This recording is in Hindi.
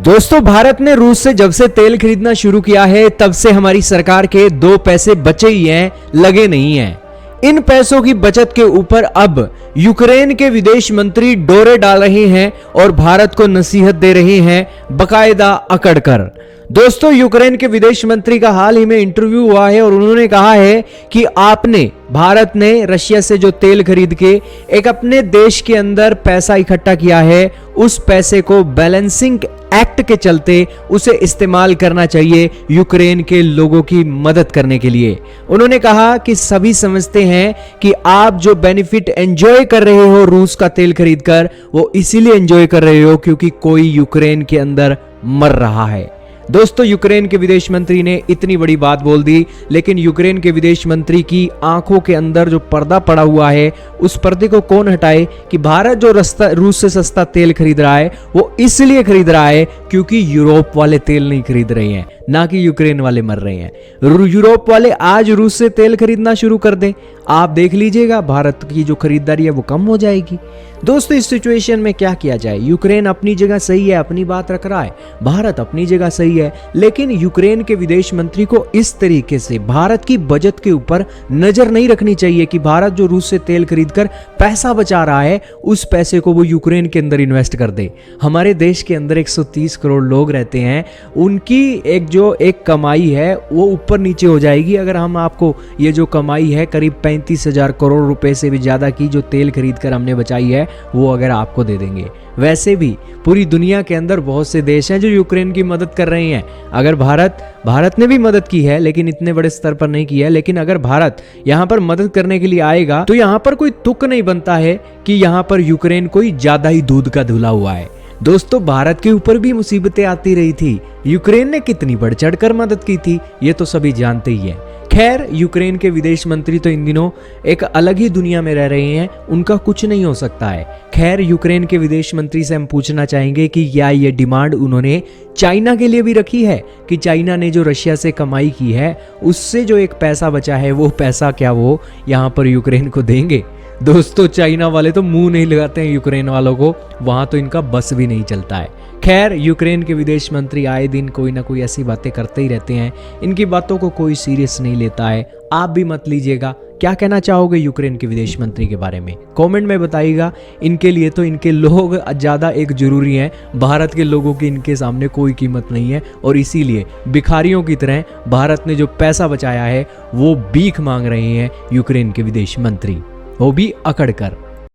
दोस्तों, भारत ने रूस से जब से तेल खरीदना शुरू किया है तब से हमारी सरकार के 2 पैसे बचे ही हैं, लगे नहीं हैं। इन पैसों की बचत के ऊपर अब यूक्रेन के विदेश मंत्री डोरे डाल रहे हैं और भारत को नसीहत दे रहे हैं, बकायदा अकड़ कर। दोस्तों, यूक्रेन के विदेश मंत्री का हाल ही में इंटरव्यू हुआ है और उन्होंने कहा है कि भारत ने रशिया से जो तेल खरीद के एक अपने देश के अंदर पैसा इकट्ठा किया है, उस पैसे को बैलेंसिंग एक्ट के चलते उसे इस्तेमाल करना चाहिए यूक्रेन के लोगों की मदद करने के लिए। उन्होंने कहा कि सभी समझते हैं कि आप जो बेनिफिट एंजॉय कर रहे हो रूस का तेल खरीदकर, वो इसीलिए एंजॉय कर रहे हो क्योंकि कोई यूक्रेन के अंदर मर रहा है। दोस्तों, यूक्रेन के विदेश मंत्री ने इतनी बड़ी बात बोल दी, लेकिन यूक्रेन के विदेश मंत्री की आंखों के अंदर जो पर्दा पड़ा हुआ है, उस पर्दे को कौन हटाए कि भारत जो रूस से सस्ता तेल खरीद रहा है वो इसलिए खरीद रहा है क्योंकि यूरोप वाले तेल नहीं खरीद रहे हैं, ना कि यूक्रेन वाले मर रहे हैं। यूरोप वाले आज रूस से तेल खरीदना शुरू कर दें, आप देख लीजिएगा भारत की जो खरीदारी है वो कम हो जाएगी। दोस्तों, इस सिचुएशन में क्या किया जाए? यूक्रेन अपनी जगह सही है, अपनी बात रख रहा है, भारत अपनी जगह सही है, लेकिन यूक्रेन के विदेश मंत्री को इस तरीके से भारत की बजट के ऊपर नजर नहीं रखनी चाहिए कि भारत जो रूस से तेल खरीदकर पैसा बचा रहा है, उस पैसे को वो यूक्रेन के अंदर इन्वेस्ट कर दे। हमारे देश के अंदर 130 करोड़ लोग रहते हैं, उनकी एक कमाई है वो ऊपर नीचे हो जाएगी अगर हम आपको ये जो कमाई है करीब 35,000 करोड़ रुपए से भी ज्यादा की जो तेल खरीद कर हमने बचाई है वो अगर आपको दे देंगे। वैसे भी पूरी दुनिया के अंदर बहुत से देश हैं जो यूक्रेन की मदद कर रहे हैं। अगर भारत ने भी मदद की है, लेकिन इतने बड़े स्तर पर नहीं की है, लेकिन अगर भारत यहाँ पर मदद करने के लिए आएगा तो यहाँ पर कोई तुक नहीं बनता है कि यहाँ पर यूक्रेन कोई ज्यादा ही दूध का धुला हुआ है। दोस्तों, भारत के ऊपर भी मुसीबतें आती रही थी, यूक्रेन ने कितनी बढ़ चढ़कर मदद की थी ये तो सभी जानते ही हैं। खैर, यूक्रेन के विदेश मंत्री तो इन दिनों एक अलग ही दुनिया में रह रहे हैं, उनका कुछ नहीं हो सकता है। खैर, यूक्रेन के विदेश मंत्री से हम पूछना चाहेंगे कि क्या ये डिमांड उन्होंने चाइना के लिए भी रखी है कि चाइना ने जो रशिया से कमाई की है उससे जो एक पैसा बचा है वो पैसा क्या वो यहाँ पर यूक्रेन को देंगे? दोस्तों, चाइना वाले तो मुंह नहीं लगाते हैं यूक्रेन वालों को, वहां तो इनका बस भी नहीं चलता है। खैर, यूक्रेन के विदेश मंत्री आए दिन कोई ना कोई ऐसी बातें करते ही रहते हैं, इनकी बातों को कोई सीरियस नहीं लेता है। आप भी मत लीजिएगा। क्या कहना चाहोगे यूक्रेन के विदेश मंत्री के बारे में? कमेंट में बताइएगा। इनके लिए तो इनके लोग ज़्यादा एक जरूरी हैं, भारत के लोगों की इनके सामने कोई कीमत नहीं है और इसीलिए भिखारियों की तरह भारत ने जो पैसा बचाया है वो भीख मांग रहे हैं यूक्रेन के विदेश मंत्री, वो भी अकड़ कर।